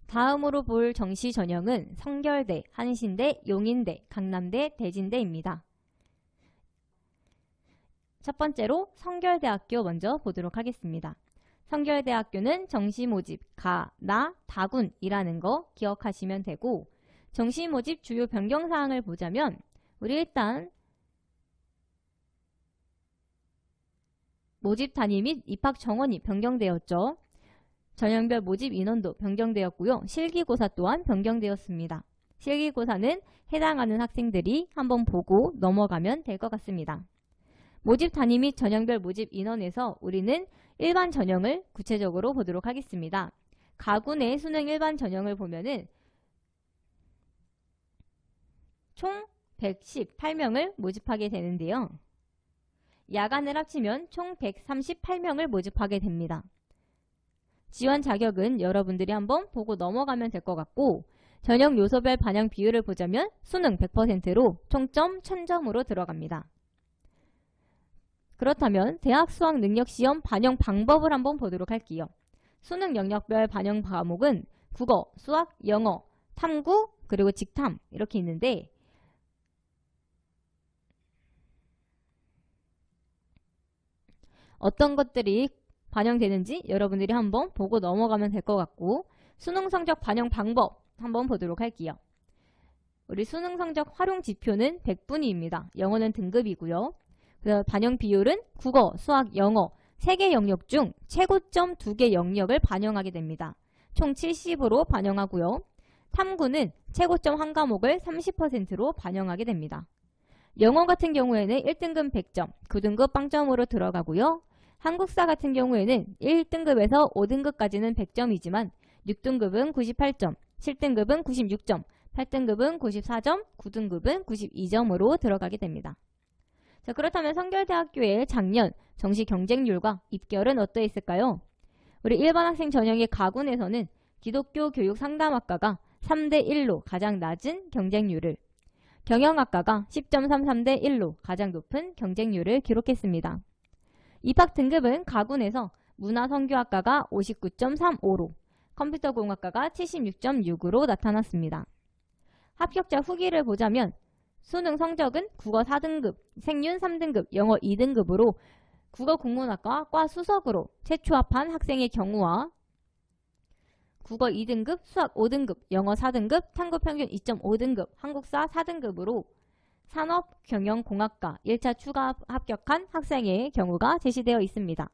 다음으로 볼 정시 전형은 성결대, 한신대, 용인대, 강남대, 대진대입니다. 첫 번째로 성결대학교 먼저 보도록 하겠습니다. 성결대학교는 정시 모집 가, 나, 다군이라는 거 기억하시면 되고, 정시 모집 주요 변경사항을 보자면 우리 일단 모집 단위 및 입학 정원이 변경되었죠. 전형별 모집 인원도 변경되었고요. 실기고사 또한 변경되었습니다. 실기고사는 해당하는 학생들이 한번 보고 넘어가면 될 것 같습니다. 모집 단위 및 전형별 모집 인원에서 우리는 일반 전형을 구체적으로 보도록 하겠습니다. 가군의 수능 일반 전형을 보면은 총 118명을 모집하게 되는데요. 야간을 합치면 총 138명을 모집하게 됩니다. 지원 자격은 여러분들이 한번 보고 넘어가면 될 것 같고, 전형 요소별 반영 비율을 보자면 수능 100%로 총점 1000점으로 들어갑니다. 그렇다면 대학 수학 능력 시험 반영 방법을 한번 보도록 할게요. 수능 영역별 반영 과목은 국어, 수학, 영어, 탐구, 그리고 직탐 이렇게 있는데, 어떤 것들이 반영되는지 여러분들이 한번 보고 넘어가면 될 것 같고, 수능 성적 반영 방법 한번 보도록 할게요. 우리 수능 성적 활용 지표는 100분위입니다. 영어는 등급이고요. 그래서 반영 비율은 국어, 수학, 영어 3개 영역 중 최고점 2개 영역을 반영하게 됩니다. 총 70으로 반영하고요. 탐구는 최고점 1과목을 30%로 반영하게 됩니다. 영어 같은 경우에는 1등급 100점, 9등급 빵점으로 들어가고요. 한국사 같은 경우에는 1등급에서 5등급까지는 100점이지만 6등급은 98점, 7등급은 96점, 8등급은 94점, 9등급은 92점으로 들어가게 됩니다. 자, 그렇다면 성결대학교의 작년 정시 경쟁률과 입결은 어떠했을까요? 우리 일반 학생 전형의 가군에서는 기독교 교육 상담학과가 3대1로 가장 낮은 경쟁률을, 경영학과가 10.33대 1로 가장 높은 경쟁률을 기록했습니다. 입학 등급은 가군에서 문화선교학과가 59.35로, 컴퓨터공학과가 76.6으로 나타났습니다. 합격자 후기를 보자면 수능 성적은 국어 4등급, 생윤 3등급, 영어 2등급으로 국어국문학과 과 수석으로 최초합한 학생의 경우와 국어 2등급, 수학 5등급, 영어 4등급, 탐구 평균 2.5등급, 한국사 4등급으로 산업경영공학과 1차 추가 합격한 학생의 경우가 제시되어 있습니다.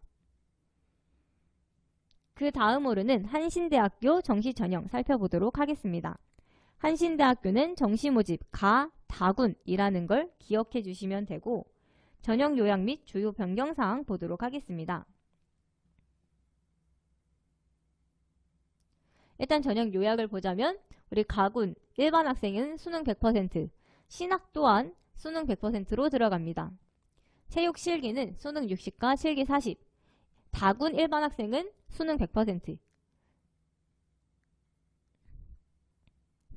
그 다음으로는 한신대학교 정시전형 살펴보도록 하겠습니다. 한신대학교는 정시모집 가, 다군이라는 걸 기억해 주시면 되고, 전형 요약 및 주요 변경사항 보도록 하겠습니다. 일단 전형 요약을 보자면 우리 가군 일반 학생은 수능 100%, 신학 또한 수능 100%로 들어갑니다. 체육 실기는 수능 60과 실기 40, 다군 일반 학생은 수능 100%,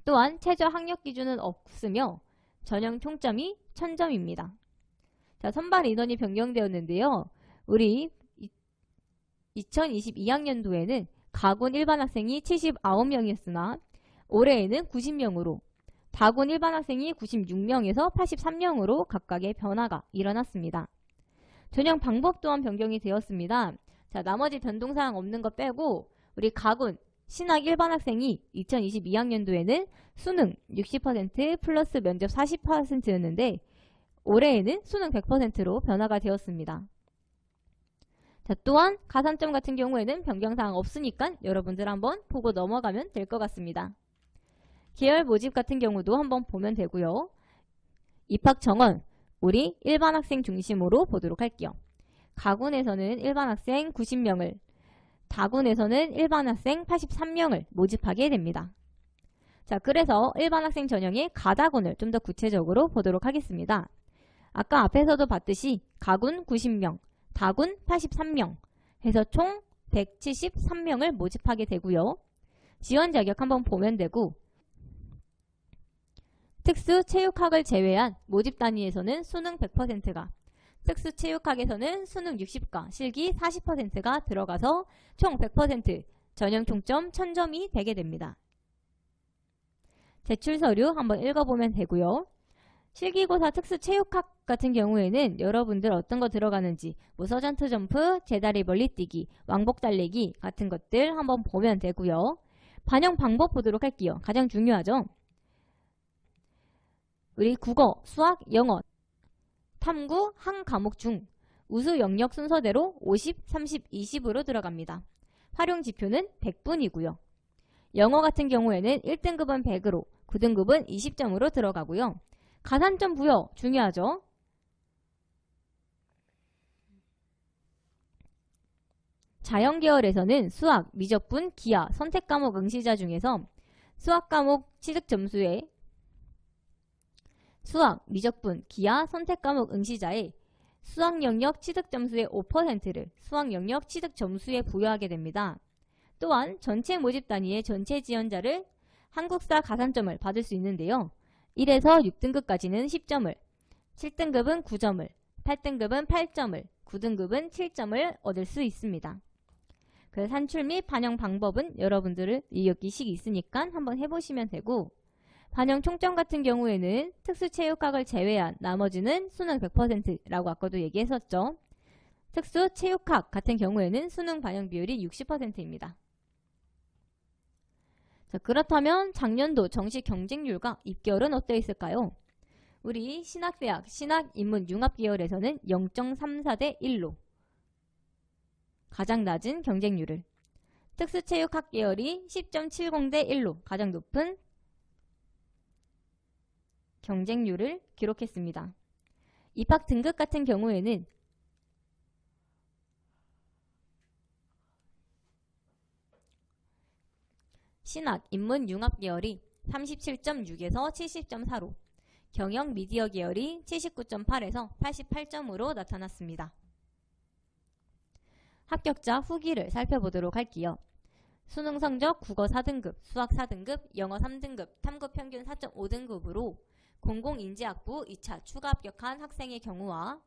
또한 최저 학력 기준은 없으며 전형 총점이 1000점입니다. 자, 선발 인원이 변경되었는데요. 우리 2022학년도에는 가군 일반 학생이 79명이었으나 올해에는 90명으로, 다군 일반 학생이 96명에서 83명으로 각각의 변화가 일어났습니다. 전형 방법 또한 변경이 되었습니다. 자, 나머지 변동사항 없는 거 빼고 우리 가군 신학 일반 학생이 2022학년도에는 수능 60% 플러스 면접 40%였는데 올해에는 수능 100%로 변화가 되었습니다. 자, 또한 가산점 같은 경우에는 변경사항 없으니까 여러분들 한번 보고 넘어가면 될 것 같습니다. 계열 모집 같은 경우도 한번 보면 되고요. 입학 정원, 우리 일반 학생 중심으로 보도록 할게요. 가군에서는 일반 학생 90명을, 다군에서는 일반 학생 83명을 모집하게 됩니다. 자, 그래서 일반 학생 전형의 가다군을 좀 더 구체적으로 보도록 하겠습니다. 아까 앞에서도 봤듯이 가군 90명, 다군 83명 해서 총 173명을 모집하게 되고요. 지원 자격 한번 보면 되고, 특수체육학을 제외한 모집 단위에서는 수능 100%가, 특수체육학에서는 수능 60과 실기 40%가 들어가서 총 100% 전형 총점 1000점이 되게 됩니다. 제출서류 한번 읽어보면 되고요. 실기고사 특수체육학 같은 경우에는 여러분들 어떤 거 들어가는지 뭐 서전트 점프, 제다리 멀리 뛰기, 왕복 달리기 같은 것들 한번 보면 되고요. 반영 방법 보도록 할게요. 가장 중요하죠. 우리 국어, 수학, 영어, 탐구 한 과목 중 우수 영역 순서대로 50, 30, 20으로 들어갑니다. 활용 지표는 100분이고요. 영어 같은 경우에는 1등급은 100으로, 9등급은 20점으로 들어가고요. 가산점 부여 중요하죠. 자연계열에서는 수학, 미적분, 기하, 선택과목 응시자 중에서 수학과목 취득점수에 수학, 미적분, 기하, 선택과목 응시자의 수학영역 취득점수의 5%를 수학영역 취득점수에 부여하게 됩니다. 또한 전체 모집 단위의 전체 지원자를 한국사 가산점을 받을 수 있는데요. 1에서 6등급까지는 10점을, 7등급은 9점을, 8등급은 8점을, 9등급은 7점을 얻을 수 있습니다. 그 산출 및 반영 방법은 여러분들을 여기식 있으니까 한번 해보시면 되고, 반영 총점 같은 경우에는 특수체육학을 제외한 나머지는 수능 100%라고 아까도 얘기했었죠. 특수체육학 같은 경우에는 수능 반영 비율이 60%입니다. 자, 그렇다면 작년도 정시 경쟁률과 입결은 어떠 있을까요? 우리 신학대학 신학인문융합계열에서는 0.34대 1로 가장 낮은 경쟁률을, 특수체육학 계열이 10.70대 1로 가장 높은 경쟁률을 기록했습니다. 입학 등급 같은 경우에는 신학, 인문, 융합 계열이 37.6에서 70.4로, 경영, 미디어 계열이 79.8에서 88점으로 나타났습니다. 합격자 후기를 살펴보도록 할게요. 수능 성적 국어 4등급, 수학 4등급, 영어 3등급, 탐구 평균 4.5등급으로 공공인지학부 2차 추가 합격한 학생의 경우와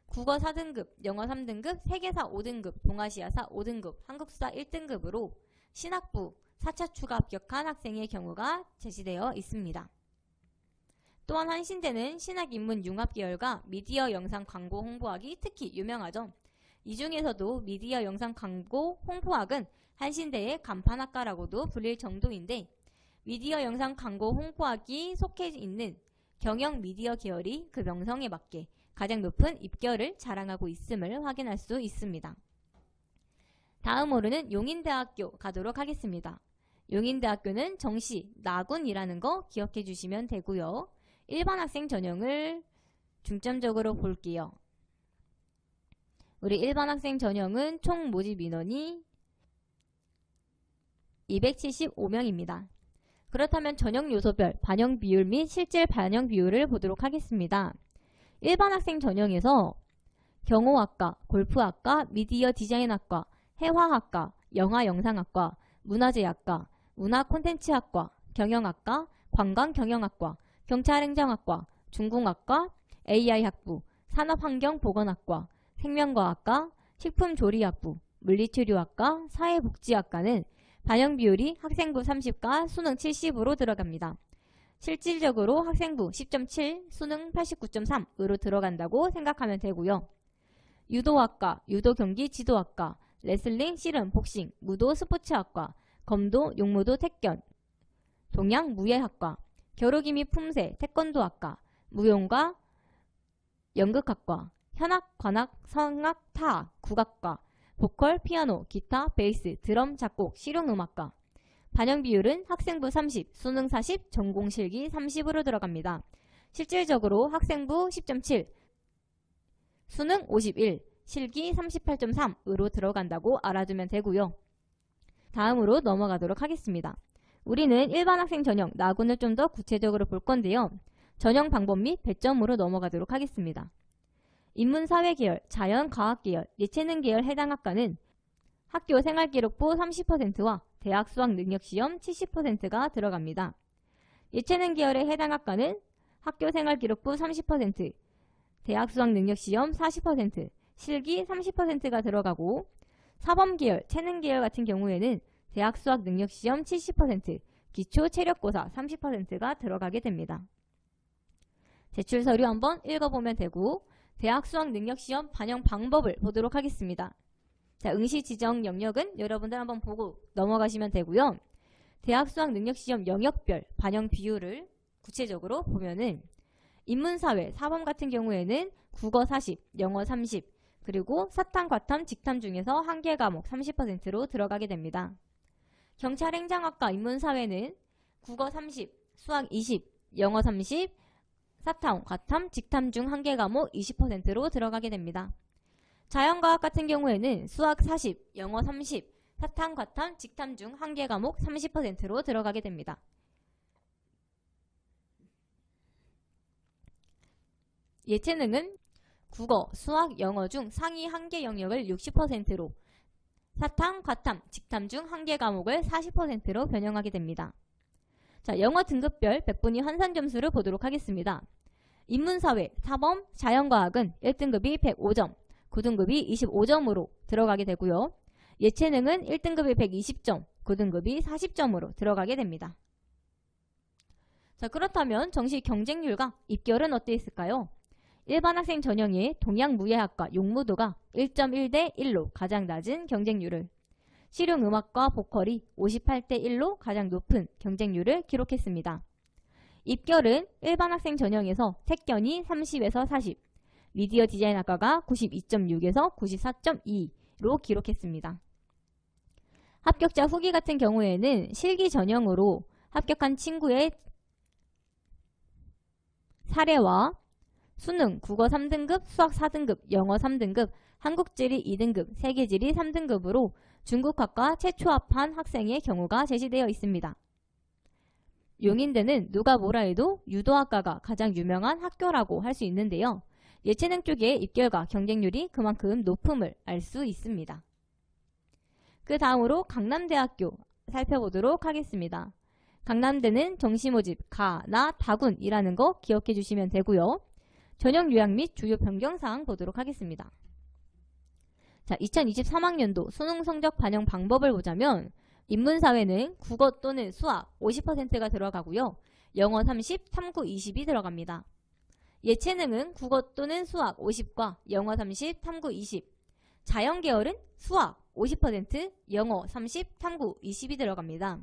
국어 4등급, 영어 3등급, 세계사 5등급, 동아시아사 5등급, 한국사 1등급으로 신학부 4차 추가 합격한 학생의 경우가 제시되어 있습니다. 또한 한신대는 신학인문융합계열과 미디어 영상 광고 홍보학이 특히 유명하죠. 이 중에서도 미디어 영상 광고 홍보학은 한신대의 간판학과라고도 불릴 정도인데, 미디어 영상 광고 홍보학이 속해 있는 경영 미디어 계열이 그 명성에 맞게 가장 높은 입결을 자랑하고 있음을 확인할 수 있습니다. 다음으로는 용인대학교 가도록 하겠습니다. 용인대학교는 정시, 나군이라는 거 기억해 주시면 되고요. 일반 학생 전형을 중점적으로 볼게요. 우리 일반 학생 전형은 총 모집 인원이 275명입니다. 그렇다면 전형 요소별 반영 비율 및 실질 반영 비율을 보도록 하겠습니다. 일반 학생 전형에서 경호학과, 골프학과, 미디어 디자인학과, 해화학과, 영화영상학과, 문화재학과, 문화콘텐츠학과, 경영학과, 관광경영학과, 경찰행정학과, 중공학과, AI학부, 산업환경보건학과, 생명과학과, 식품조리학부, 물리치료학과, 사회복지학과는 반영 비율이 학생부 30과 수능 70으로 들어갑니다. 실질적으로 학생부 10.7, 수능 89.3으로 들어간다고 생각하면 되고요. 유도학과, 유도경기 지도학과, 레슬링, 씨름, 복싱, 무도 스포츠학과, 검도, 용무도, 태권, 동양 무예학과, 겨루기 및 품새, 태권도학과, 무용과 연극학과, 현악, 관악, 성악, 타악, 국악과, 보컬, 피아노, 기타, 베이스, 드럼, 작곡, 실용음악과. 반영 비율은 학생부 30, 수능 40, 전공 실기 30으로 들어갑니다. 실질적으로 학생부 10.7, 수능 51, 실기 38.3으로 들어간다고 알아두면 되고요. 다음으로 넘어가도록 하겠습니다. 우리는 일반 학생 전형, 나군을 좀 더 구체적으로 볼 건데요. 전형 방법 및 배점으로 넘어가도록 하겠습니다. 인문사회 계열, 자연과학 계열, 예체능 계열 해당 학과는 학교 생활기록부 30%와 대학 수학 능력시험 70%가 들어갑니다. 예체능 계열에 해당 학과는 학교 생활기록부 30%, 대학 수학 능력시험 40%, 실기 30%가 들어가고, 사범계열, 체능계열 같은 경우에는 대학 수학 능력시험 70%, 기초 체력고사 30%가 들어가게 됩니다. 제출 서류 한번 읽어보면 되고 대학 수학능력시험 반영 방법을 보도록 하겠습니다. 자, 응시 지정 영역은 여러분들 한번 보고 넘어가시면 되고요. 대학 수학능력시험 영역별 반영 비율을 구체적으로 보면은 인문사회, 사범 같은 경우에는 국어 40, 영어 30, 그리고 사탐, 과탐, 직탐 중에서 한 개 과목 30%로 들어가게 됩니다. 경찰행정학과 인문사회는 국어 30, 수학 20, 영어 30, 사탐, 과탐, 직탐 중 한 개 과목 20%로 들어가게 됩니다. 자연과학 같은 경우에는 수학 40, 영어 30, 사탐, 과탐, 직탐 중 한 개 과목 30%로 들어가게 됩니다. 예체능은 국어, 수학, 영어 중 상위 한 개 영역을 60%로, 사탐, 과탐, 직탐 중 한 개 과목을 40%로 변형하게 됩니다. 자, 영어 등급별 백분위 환산 점수를 보도록 하겠습니다. 인문사회, 사범, 자연과학은 1등급이 105점, 9등급이 25점으로 들어가게 되고요. 예체능은 1등급이 120점, 9등급이 40점으로 들어가게 됩니다. 자, 그렇다면 정시 경쟁률과 입결은 어때 있을까요? 일반 학생 전형의 동양무예학과 용무도가 1.1대 1로 가장 낮은 경쟁률을, 실용음악과 보컬이 58대 1로 가장 높은 경쟁률을 기록했습니다. 입결은 일반 학생 전형에서 택견이 30에서 40, 미디어 디자인학과가 92.6에서 94.2로 기록했습니다. 합격자 후기 같은 경우에는 실기 전형으로 합격한 친구의 사례와 수능, 국어 3등급, 수학 4등급, 영어 3등급, 한국지리 2등급, 세계지리 3등급으로 중국학과 최초 합한 학생의 경우가 제시되어 있습니다. 용인대는 누가 뭐라 해도 유도학과가 가장 유명한 학교라고 할 수 있는데요. 예체능 쪽의 입결과 경쟁률이 그만큼 높음을 알 수 있습니다. 그 다음으로 강남대학교 살펴보도록 하겠습니다. 강남대는 정시모집 가, 나, 다군이라는 거 기억해 주시면 되고요. 전형 요약 및 주요 변경사항 보도록 하겠습니다. 자, 2023학년도 수능 성적 반영 방법을 보자면 인문사회는 국어 또는 수학 50%가 들어가고요. 영어 30, 탐구 20이 들어갑니다. 예체능은 국어 또는 수학 50과 영어 30, 탐구 20. 자연계열은 수학 50%, 영어 30, 탐구 20이 들어갑니다.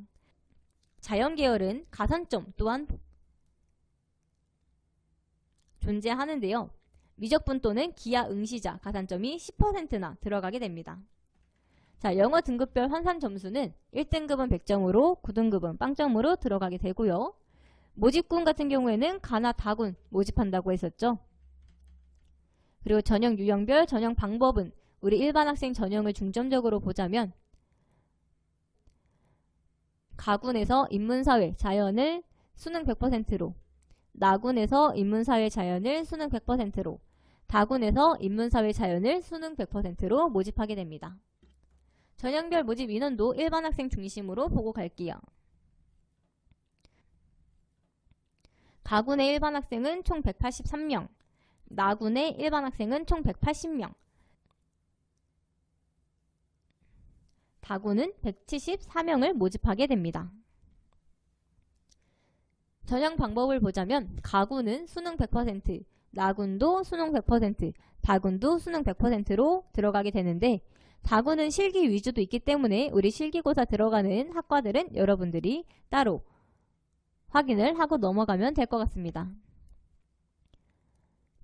자연계열은 가산점 또한 존재하는데요. 미적분 또는 기하 응시자 가산점이 10%나 들어가게 됩니다. 자, 영어 등급별 환산 점수는 1등급은 100점으로 9등급은 빵점으로 들어가게 되고요. 모집군 같은 경우에는 가나 다군 모집한다고 했었죠. 그리고 전형 유형별 전형 방법은 우리 일반 학생 전형을 중점적으로 보자면 가군에서 인문사회 자연을 수능 100%로, 나군에서 인문사회 자연을 수능 100%로, 다군에서 인문사회 자연을 수능 100%로 모집하게 됩니다. 전형별 모집 인원도 일반 학생 중심으로 보고 갈게요. 가군의 일반 학생은 총 183명, 나군의 일반 학생은 총 180명, 다군은 174명을 모집하게 됩니다. 전형 방법을 보자면 가군은 수능 100%, 나군도 수능 100%, 다군도 수능 100%로 들어가게 되는데 다군은 실기 위주도 있기 때문에 우리 실기고사 들어가는 학과들은 여러분들이 따로 확인을 하고 넘어가면 될 것 같습니다.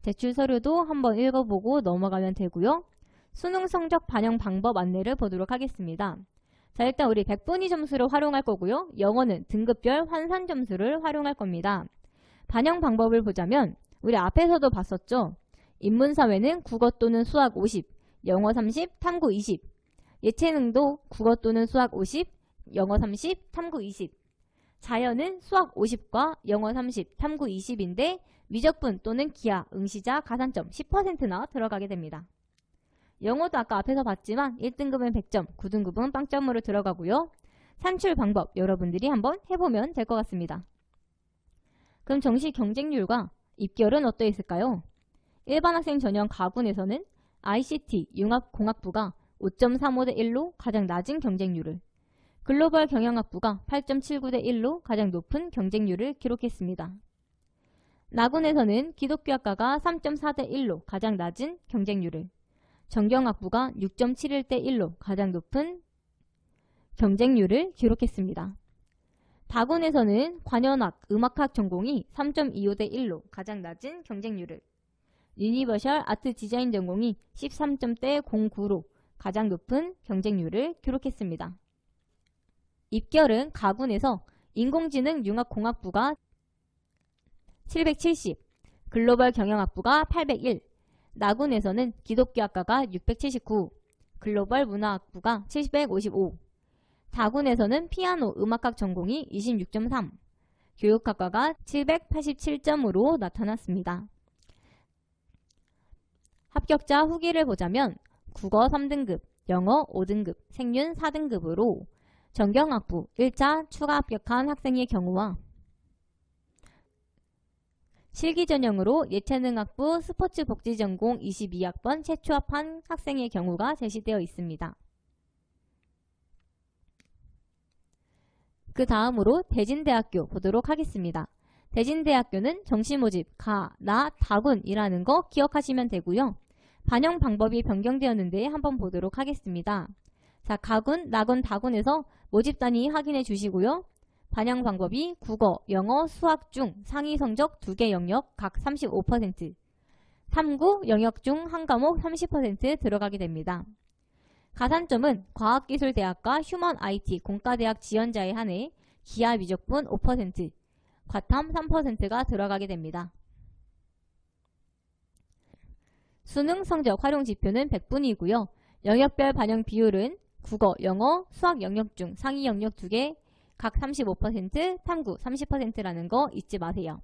제출 서류도 한번 읽어보고 넘어가면 되고요. 수능 성적 반영 방법 안내를 보도록 하겠습니다. 자, 일단 우리 백분위 점수를 활용할 거고요. 영어는 등급별 환산 점수를 활용할 겁니다. 반영 방법을 보자면 우리 앞에서도 봤었죠. 인문사회는 국어 또는 수학 50, 영어 30, 탐구 20. 예체능도 국어 또는 수학 50, 영어 30, 탐구 20. 자연은 수학 50과 영어 30, 탐구 20인데 미적분 또는 기하, 응시자, 가산점 10%나 들어가게 됩니다. 영어도 아까 앞에서 봤지만 1등급은 100점, 9등급은 빵점으로 들어가고요. 산출 방법 여러분들이 한번 해보면 될 것 같습니다. 그럼 정시 경쟁률과 입결은 어떠 있을까요? 일반 학생 전형 가군에서는 ICT 융합공학부가 5.35대 1로 가장 낮은 경쟁률을, 글로벌 경영학부가 8.79대 1로 가장 높은 경쟁률을 기록했습니다. 나군에서는 기독교학과가 3.4대 1로 가장 낮은 경쟁률을, 정경학부가 6.71대 1로 가장 높은 경쟁률을 기록했습니다. 다군에서는 관현악, 음악학 전공이 3.25대 1로 가장 낮은 경쟁률을, 유니버셜 아트 디자인 전공이 13점대 09로 가장 높은 경쟁률을 기록했습니다. 입결은 가군에서 인공지능 융합공학부가 770, 글로벌 경영학부가 801, 나군에서는 기독교학과가 679, 글로벌 문화학부가 755, 다군에서는 피아노 음악학 전공이 26.3, 교육학과가 787점으로 나타났습니다. 합격자 후기를 보자면 국어 3등급, 영어 5등급, 생윤 4등급으로 정경학부 1차 추가 합격한 학생의 경우와 실기 전형으로 예체능학부 스포츠복지전공 22학번 재취업한 학생의 경우가 제시되어 있습니다. 그 다음으로 대진대학교 보도록 하겠습니다. 대진대학교는 정시모집 가, 나, 다군이라는 거 기억하시면 되고요. 반영 방법이 변경되었는데 한번 보도록 하겠습니다. 자, 가군, 나군, 다군에서 모집 단위 확인해 주시고요. 반영 방법이 국어, 영어, 수학 중 상위 성적 2개 영역 각 35%, 탐구 영역 중 한 과목 30% 들어가게 됩니다. 가산점은 과학기술대학과 휴먼 IT 공과대학 지원자에 한해 기하 미적분 5%, 과탐 3%가 들어가게 됩니다. 수능 성적 활용 지표는 100분이고요. 영역별 반영 비율은 국어, 영어, 수학 영역 중 상위 영역 2개 각 35%, 탐구 30%라는 거 잊지 마세요.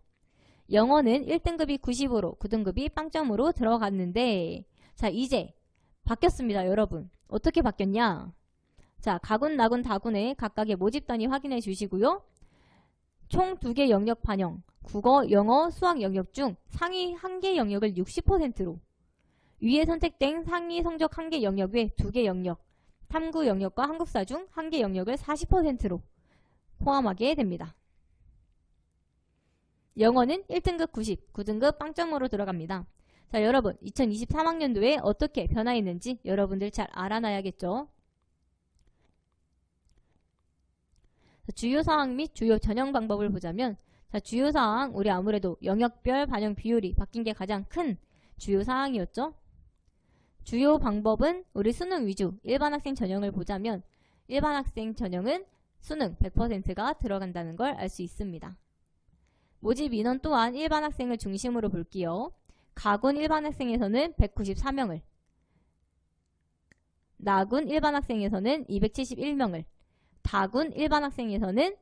영어는 1등급이 90으로 9등급이 빵점으로 들어갔는데, 자, 이제 바뀌었습니다, 여러분. 어떻게 바뀌었냐? 자, 가군, 나군, 다군의 각각의 모집 단위 확인해 주시고요. 총 2개 영역 반영, 국어, 영어, 수학 영역 중 상위 1개 영역을 60%로, 위에 선택된 상위 성적 1개 영역 외 2개 영역, 탐구 영역과 한국사 중 1개 영역을 40%로 포함하게 됩니다. 영어는 1등급 90, 9등급 빵점으로 들어갑니다. 자, 여러분 2023학년도에 어떻게 변화했는지 여러분들 잘 알아놔야겠죠. 주요사항 및 주요 전형 방법을 보자면, 자, 주요사항 우리 아무래도 영역별 반영 비율이 바뀐 게 가장 큰 주요사항이었죠. 주요 방법은 우리 수능 위주 일반 학생 전형을 보자면 일반 학생 전형은 수능 100%가 들어간다는 걸 알 수 있습니다. 모집 인원 또한 일반 학생을 중심으로 볼게요. 가군 일반 학생에서는 194명을, 나군 일반 학생에서는 271명을, 다군 일반 학생에서는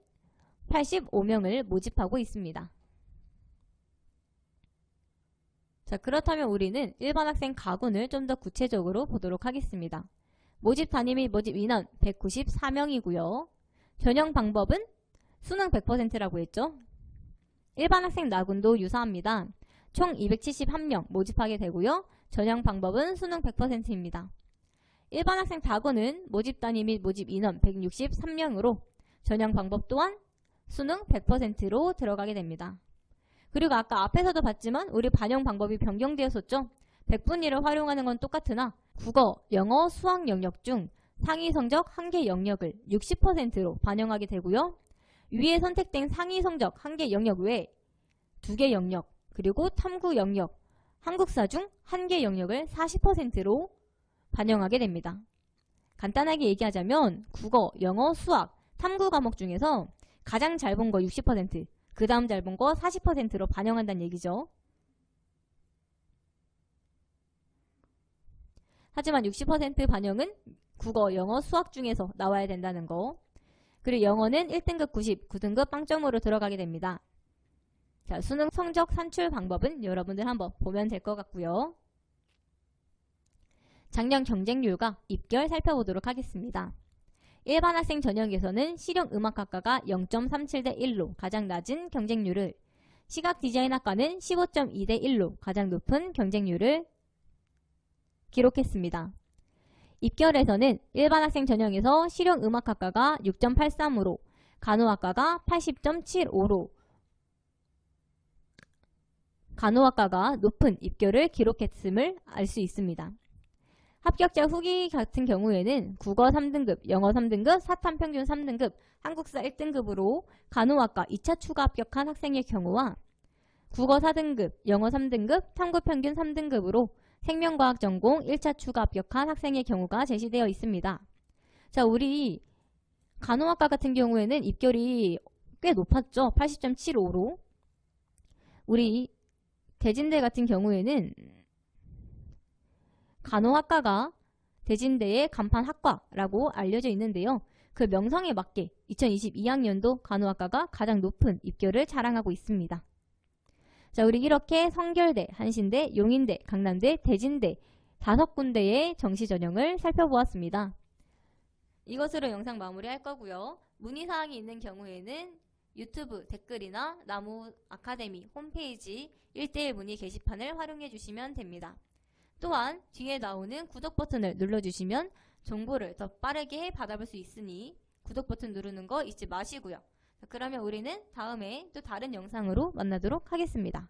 85명을 모집하고 있습니다. 자, 그렇다면 우리는 일반 학생 가군을 좀 더 구체적으로 보도록 하겠습니다. 모집 단위 및 모집 인원 194명이고요. 전형 방법은 수능 100%라고 했죠. 일반 학생 나군도 유사합니다. 총 271명 모집하게 되고요. 전형 방법은 수능 100%입니다. 일반 학생 다군은 모집 단위 및 모집 인원 163명으로 전형 방법 또한 수능 100%로 들어가게 됩니다. 그리고 아까 앞에서도 봤지만 우리 반영 방법이 변경되었었죠. 100분위를 활용하는 건 똑같으나 국어, 영어, 수학 영역 중 상위 성적 1개 영역을 60%로 반영하게 되고요. 위에 선택된 상위 성적 1개 영역 외에 2개 영역, 그리고 탐구 영역, 한국사 중 1개 영역을 40%로 반영하게 됩니다. 간단하게 얘기하자면 국어, 영어, 수학, 탐구 과목 중에서 가장 잘 본 거 60%, 그 다음 잘 본 거 40%로 반영한다는 얘기죠. 하지만 60% 반영은 국어, 영어, 수학 중에서 나와야 된다는 거. 그리고 영어는 1등급 90, 9등급 빵점으로 들어가게 됩니다. 자, 수능 성적 산출 방법은 여러분들 한번 보면 될 것 같고요. 작년 경쟁률과 입결 살펴보도록 하겠습니다. 일반 학생 전형에서는 실용음악학과가 0.37대 1로 가장 낮은 경쟁률을, 시각디자인학과는 15.2대 1로 가장 높은 경쟁률을 기록했습니다. 입결에서는 일반 학생 전형에서 실용음악학과가 6.83으로 간호학과가 80.75로 간호학과가 높은 입결을 기록했음을 알 수 있습니다. 합격자 후기 같은 경우에는 국어 3등급, 영어 3등급, 사탐 평균 3등급, 한국사 1등급으로 간호학과 2차 추가 합격한 학생의 경우와 국어 4등급, 영어 3등급, 탐구 평균 3등급으로 생명과학 전공 1차 추가 합격한 학생의 경우가 제시되어 있습니다. 자, 우리 간호학과 같은 경우에는 입결이 꽤 높았죠. 80.75로. 우리 대진대 같은 경우에는 간호학과가 대진대의 간판 학과라고 알려져 있는데요. 그 명성에 맞게 2022학년도 간호학과가 가장 높은 입결을 자랑하고 있습니다. 자, 우리 이렇게 성결대, 한신대, 용인대, 강남대, 대진대 5군데의 정시 전형을 살펴보았습니다. 이것으로 영상 마무리할 거고요. 문의사항이 있는 경우에는 유튜브 댓글이나 나무 아카데미 홈페이지 1:1 문의 게시판을 활용해 주시면 됩니다. 또한 뒤에 나오는 구독 버튼을 눌러주시면 정보를 더 빠르게 받아볼 수 있으니 구독 버튼 누르는 거 잊지 마시고요. 그러면 우리는 다음에 또 다른 영상으로 만나도록 하겠습니다.